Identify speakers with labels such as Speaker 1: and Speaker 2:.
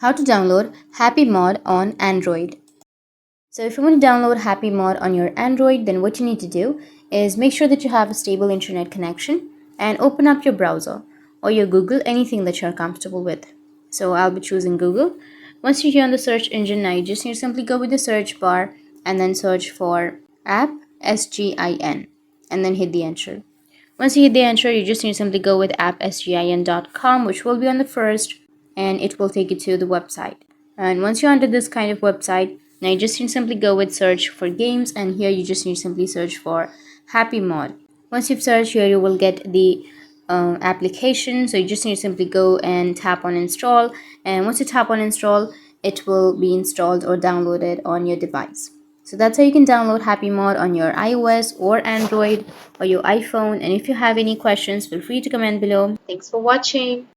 Speaker 1: How to download Happymod on Android. So if you want to download Happymod on your Android, then what you need to do is make sure that you have a stable internet connection and open up your browser or your Google, anything that you're comfortable with. So I'll be choosing Google. Once you're here on the search engine, now you just need to simply go with the search bar and then search for app SGIN and then hit the enter. Once you hit the enter, you just need to simply go with appsgin.com, which will be on the first, and it will take you to the website. And once you're under this kind of website, now you just need to simply go with search for games, and here you just need to simply search for Happymod. Once you've searched here, you will get the application, so you just need to simply go and tap on install, and once you tap on install, it will be installed or downloaded on your device. So that's how you can download Happymod on your iOS or Android or your iPhone. And if you have any questions, feel free to comment below. Thanks for watching.